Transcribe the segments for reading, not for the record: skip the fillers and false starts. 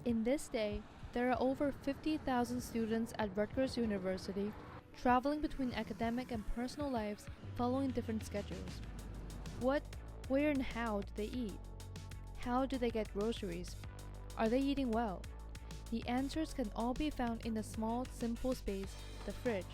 In this day, there are over 50,000 students at Rutgers University, traveling between academic and personal lives following different schedules. What, where, and how do they eat? How do they get groceries? Are they eating well? The answers can all be found in a small, simple space, the fridge.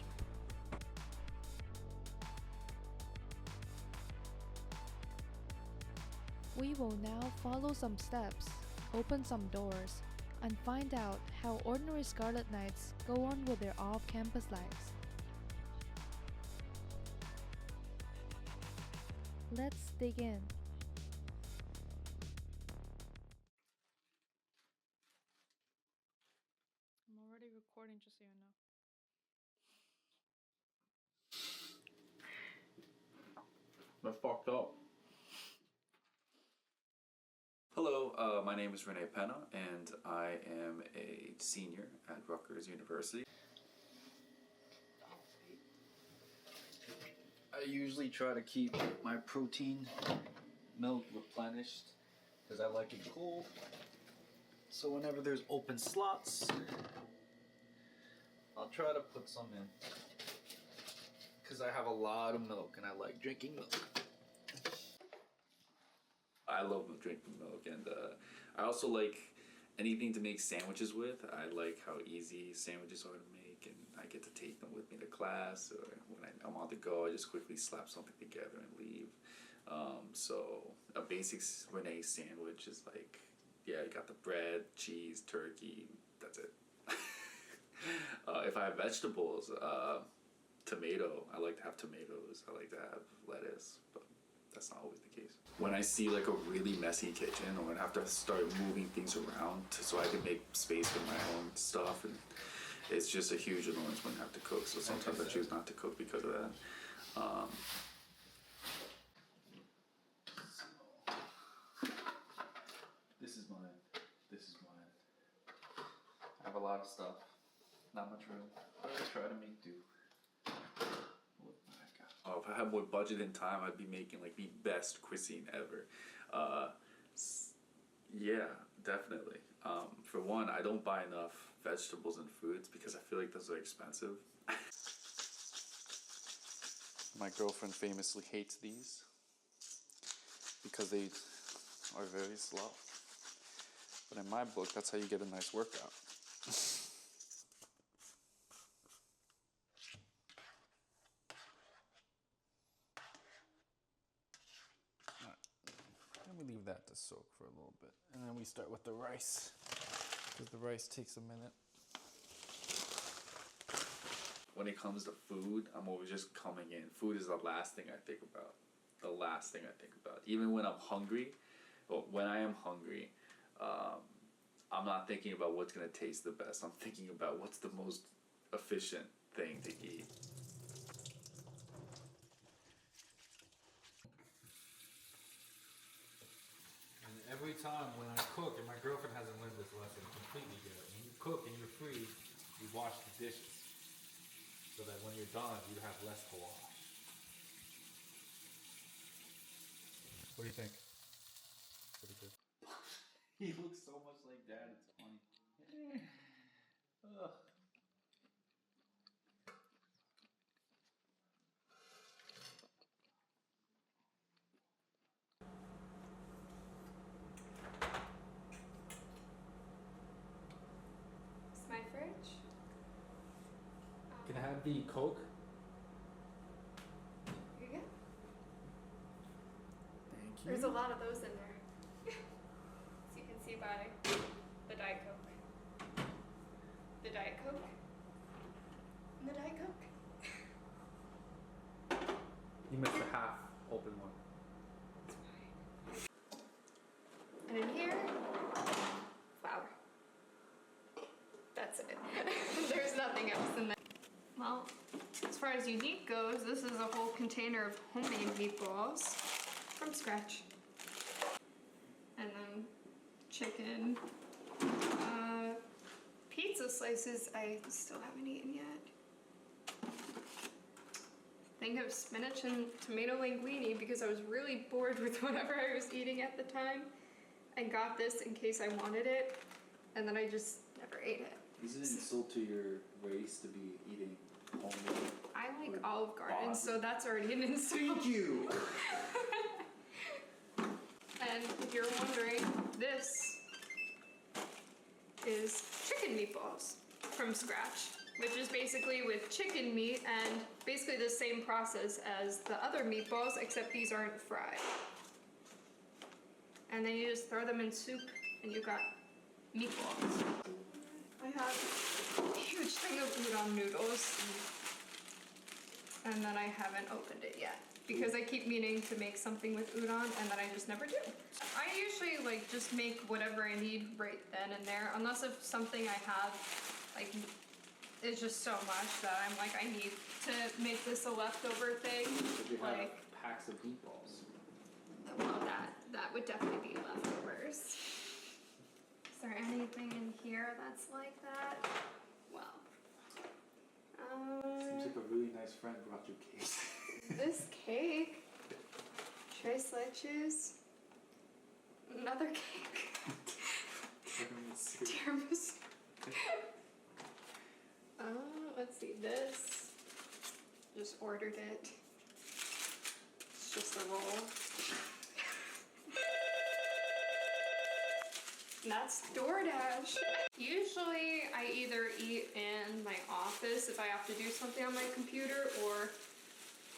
We will now follow some steps, open some doors, and find out how ordinary Scarlet Knights go on with their off-campus lives. Let's dig in. I'm already recording, just so you know. That's fucked up. Hello, my name is Renee Penna, and I am a senior at Rutgers University. I usually try to keep my protein milk replenished because I like it cool. So whenever there's open slots, I'll try to put some in because I have a lot of milk and I like drinking milk. I love drinking milk, and I also like anything to make sandwiches with. I like how easy sandwiches are to make, and I get to take them with me to class, or when I'm on the go, I just quickly slap something together and leave. So a basic Renee sandwich is like, yeah, you got the bread, cheese, turkey, that's it. If I have vegetables, tomato, I like to have tomatoes, I like to have lettuce, but that's not always the case. When I see like a really messy kitchen, or when I have to start moving things around so I can make space for my own stuff, and it's just a huge annoyance when I have to cook. So sometimes I choose not to cook because of that. This is mine. This is mine. I have a lot of stuff. Not much room, but I try to make do. Oh, if I had more budget and time, I'd be making like the best cuisine ever. Yeah, definitely. For one, I don't buy enough vegetables and fruits because I feel like those are expensive. My girlfriend famously hates these because they are very slow. But in my book, that's how you get a nice workout. Let me leave that to soak for a little bit. And then we start with the rice, because the rice takes a minute. When it comes to food, I'm always just coming in. Food is the last thing I think about. The last thing I think about. Even when I'm hungry, or when I am hungry, I'm not thinking about what's going to taste the best. I'm thinking about what's the most efficient thing to eat. Every time when I cook, and my girlfriend hasn't learned this lesson completely yet, when you cook and you're free, you wash the dishes. So that when you're done, you have less to wash. What do you think? Pretty good. He looks so much like Dad, it's funny. Ugh. It's my fridge. Can I have the Coke? Here you go. Thank you. There's a lot of those in there. So you can see by the Diet Coke. The Diet Coke. And the Diet Coke. You missed a half open one. And in here, flour. That's it. There's nothing else in there. Well, as far as unique goes, this is a whole container of homemade meatballs from scratch. And then chicken. Pizza slices I still haven't eaten yet. Think of spinach and tomato linguine because I was really bored with whatever I was eating at the time. I got this in case I wanted it. and then I just never ate it. Is it an insult to your race to be eating homemade? I like Like Olive Garden, Bob. so that's already an insult. Thank you! And if you're wondering, this is chicken meatballs from scratch, which is basically with chicken meat and basically the same process as the other meatballs, except these aren't fried. And then you just throw them in soup and you got meatballs. I have a huge thing of udon noodles, and then I haven't opened it yet because I keep meaning to make something with udon and then I just never do. I usually like just make whatever I need right then and there, unless if something I have like is just so much that I'm like, I need to make this a leftover thing. If you have Like, packs of meatballs. well, that would definitely be leftovers. Is there anything in here that's like that? Well, Seems like a really nice friend brought you cake. this cake, tres leches, another cake, tiramisu. Let's see, this, just ordered it. It's just a roll. And that's DoorDash. Usually I either eat in my office if I have to do something on my computer, or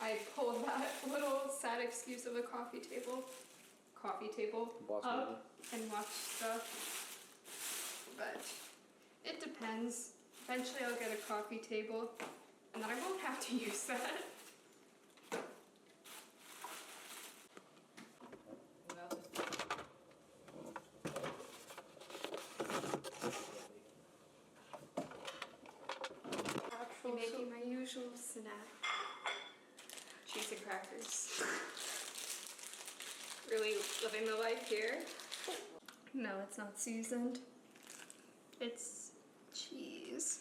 I pull that little sad excuse of a coffee table Boss up and watch stuff. But it depends. Eventually I'll get a coffee table and then I won't have to use that. I'm making my usual snack. Cheese and crackers. Really living the life here. No, it's not seasoned. It's cheese.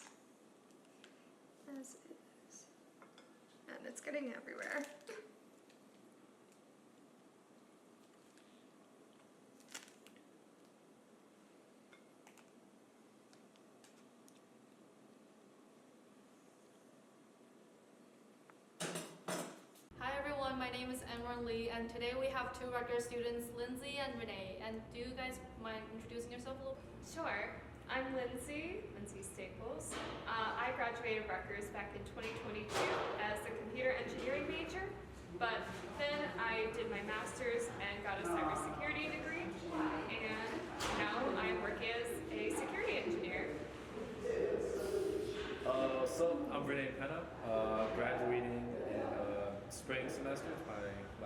As it is. And it's getting everywhere. Hi everyone, my name is Enron Lee, and today we have two Rutgers students, Lindsay and Renee. And do you guys mind introducing yourself a little? Sure. I'm Lindsay Staples. I graduated Rutgers back in 2022 as a computer engineering major, but then I did my master's and got a cybersecurity degree, and now I'm working as a security engineer. So I'm Renee Penna, graduating in spring semester. It's my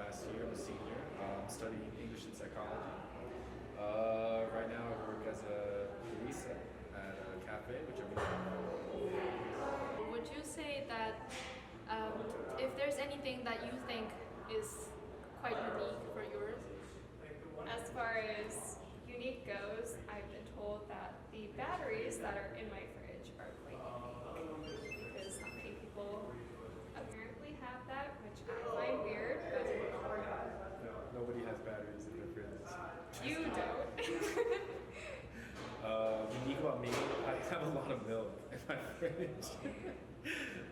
last year. I'm a senior. I'm studying English and psychology. Right now I work as a barista at a cafe, which I'm Would you say that if there's anything that you think is quite unique for yours? As far as unique goes, I've been told that the batteries that are in my fridge are quite unique because not many people apparently have that, which I find weird, but nobody has batteries in their fridges. you don't. Unique about me, I have a lot of milk in my fridge.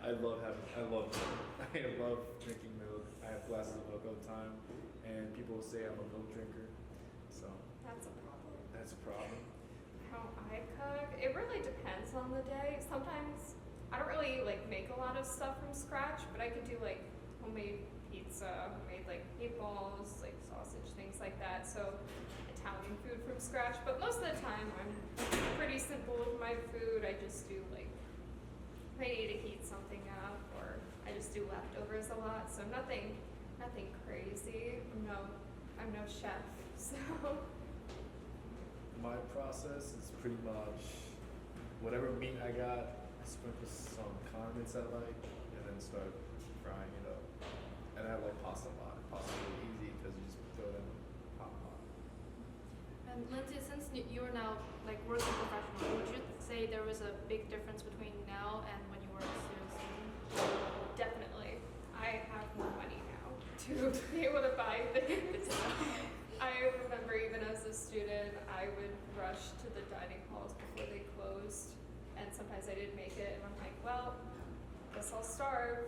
I love milk. I love drinking milk. I have glasses of milk all the time, and people will say I'm a milk drinker. So That's a problem. that's a problem. How I cook, it really depends on the day. Sometimes I don't really like make a lot of stuff from scratch, but I could do like homemade pizza, homemade like meatballs, like sausage, things like that. So Italian food from scratch, but most of the time I'm pretty simple with my food. I just do like, if I need to heat something up, or I just do leftovers a lot. So nothing crazy. I'm no chef, so. My process is pretty much whatever meat I got, I sprinkle some condiments I like, and then start frying it up. And I like pasta a lot. Pasta's really easy because you just throw it in the hot pot. And Lindsay, since you're now like working professional, would you say there was a big difference between now and when you were a student? Definitely. I have more money now to be able to buy things. I remember even as a student, I would rush to the dining halls before guess I'll starve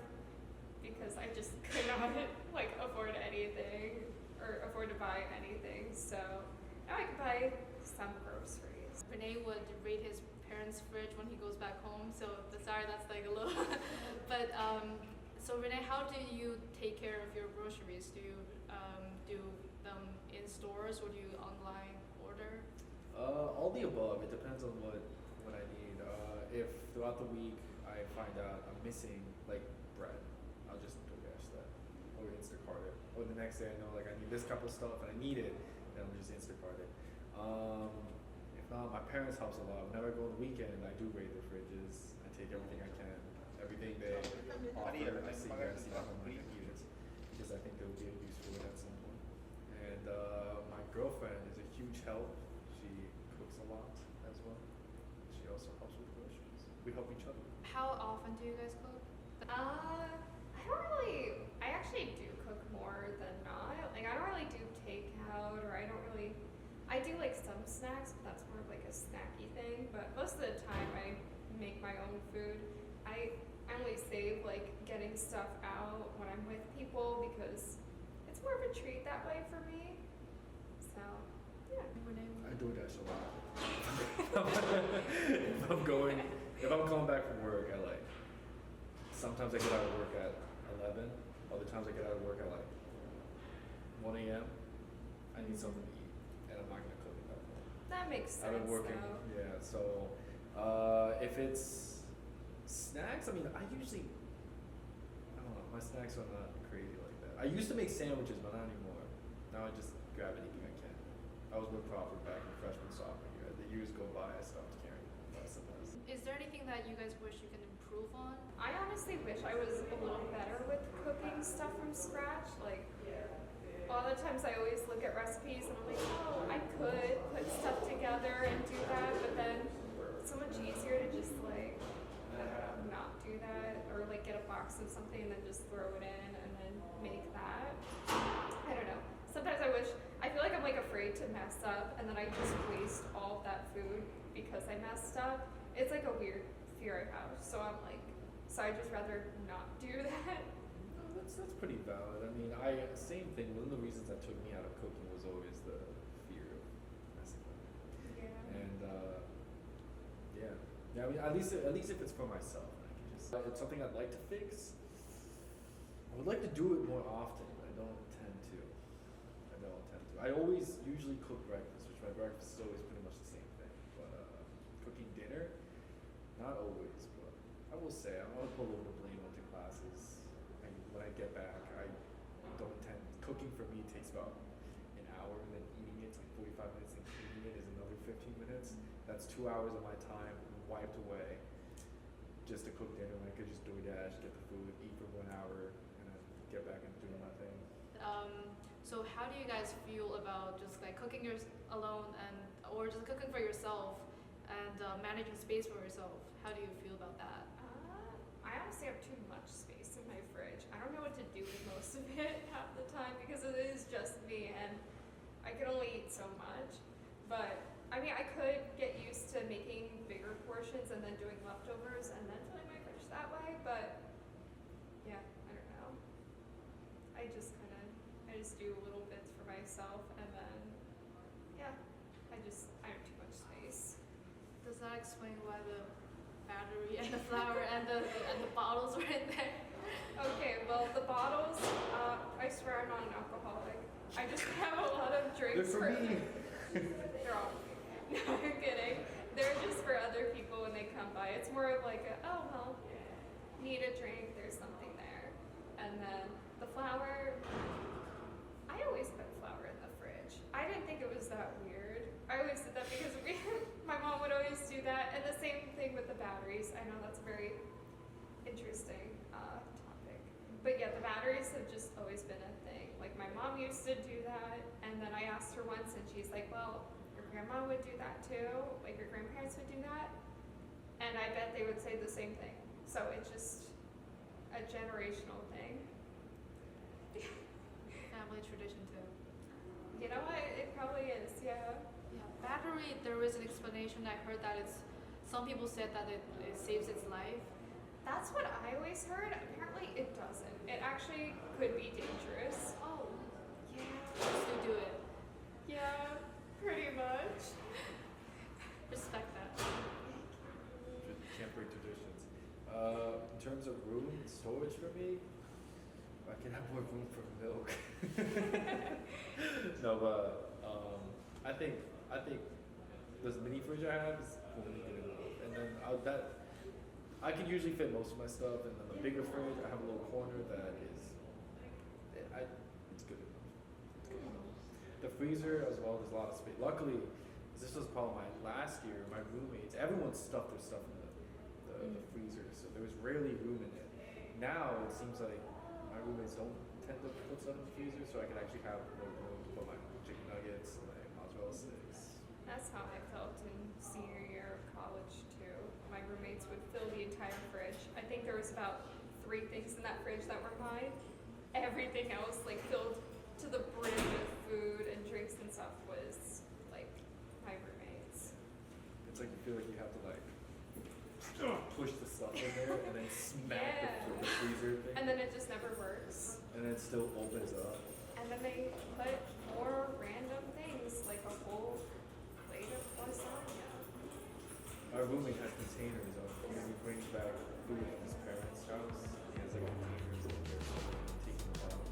because I just could not like afford anything or afford to buy anything. So now I can buy some groceries. Renee would raid his parents' fridge when he goes back home. So sorry, that's like a little. But so Renee, how do you take care of your groceries? Do you do them in stores or do you online order? All the above. It depends on what I need. If throughout the week I find out I'm missing like bread, I'll just DoorDash that or Instacart it. Or the next day I know like I need this couple stuff and I need it, then I'll just Instacart it. If not, my parents helps a lot. Whenever I go on the weekend, I do raid their fridges. I take everything I can, everything they offer. I see that on my computers because I think they'll be useful at some point. And my girlfriend is a huge help. She cooks a lot as well. She also helps with groceries. We help each other. How often do you guys cook? I don't really. I actually do cook more than not. Like I don't really do takeout, or I don't really. I do like some snacks, but that's more of like a snacky thing. But most of the time, I make my own food. I only save like getting stuff out when I'm with people because it's more of a treat that way for me. So yeah. I DoorDash a lot. If I'm coming back from work at like, sometimes I get out of work at 11. Other times I get out of work at like 1 a.m. I need something to eat, and I'm not gonna cook at that point. That makes sense. I've been working, though. yeah. So if it's snacks, I mean, I don't know. My snacks are not crazy like that. I used to make sandwiches, but not anymore. Now I just grab anything I can. I was with Crawford back in freshman sophomore year. The years go by, I stopped caring less and less. Is there anything that you guys wish you can improve on? I honestly wish I was a little better with cooking stuff from scratch. Like, a lot of the times I always look at recipes and I'm like, oh, I could put stuff together and do that, but then it's so much easier to just like not do that or like get a box of something and then just throw it in and then make that. I don't know. Sometimes I feel like I'm like afraid to mess up and then I just waste all of that food because I messed up. It's like a weird fear I have. So I'd just rather not do that. That's pretty valid. I mean, same thing. One of the reasons that took me out of cooking was always the fear of messing up. Yeah. And yeah. I mean, at least if it's for myself, I can just. It's something I'd like to fix. I would like to do it more often, but I don't tend to. I always usually cook breakfast, which my breakfast is always pretty much the same thing. But cooking dinner, not always. But I will say I'm gonna pull over the blame onto classes. And when I get back, I don't tend. Cooking for me takes about an hour, and then eating it's like 45 minutes, and cleaning it is another 15 minutes. That's 2 hours of my time wiped away just to cook dinner when I could just DoorDash, get the food, eat for 1 hour, and then get back into doing my thing. So how do you guys feel about just like cooking alone or just cooking for yourself and managing space for yourself? How do you feel about that? I honestly have too much space in my fridge. I don't know what to do with most of it half the time because it is just me and I can only eat so much. But I mean, I could get used to making bigger portions and then doing leftovers and then filling my fridge that way. But yeah, I don't know. I just do little bits for myself and then yeah, I have too much space. Does that explain why the battery and the flour and the bottles are in there? Okay, well the bottles, I swear I'm not an alcoholic. I just have a lot of drinks Good for me. They're all no, I'm kidding. They're just for other people when they come by. It's more of like oh well, need a drink, there's something there. And then the flour, I always put flour in the fridge. I didn't think it was that weird. I always did that because my mom would always do that. And the same thing with the batteries. I know that's a very interesting topic. But yeah, the batteries have just always been a thing. Like my mom used to do that. And then I asked her once and she's like, well, your grandma would do that too. Like your grandparents would do that. And I bet they would say the same thing. So it's just a generational thing. Family tradition too. You know what? It probably is, yeah. Yeah, battery. There is an explanation. I heard that some people said that it saves its life. That's what I always heard. Apparently, it doesn't. It actually could be dangerous. Oh, Yeah. so do it. Yeah, pretty much. Respect that. Can't break traditions. In terms of room and storage for me, I can have more room for milk. No, but I think this mini fridge I have is only good enough, and then I can usually fit most of my stuff, and then the bigger fridge I have a little corner that is, it's good enough. It's good enough. The freezer as well, there's a lot of space. Luckily, this was a problem last year. My roommates, everyone stuffed their stuff in the freezer, so there was rarely room in it. Now it seems like my roommates don't tend to put stuff in the freezer, so I can actually have more room to put my chicken nuggets, my mozzarella sticks. That's how I felt in senior year of college too. My roommates would fill the entire fridge. I think there was about 3 things in that fridge that were mine. Everything else, like filled to the brim with food and drinks and stuff, was like my roommates. It's like you feel like you have to like push the stuff in there and then smack Yeah. the freezer thing, And then it just never works. and then it still opens up. And then they put more random things, like a whole plate of lasagna. Our roommate has containers of when he brings back food from his parents' house. He has like containers in there, so we can take them out.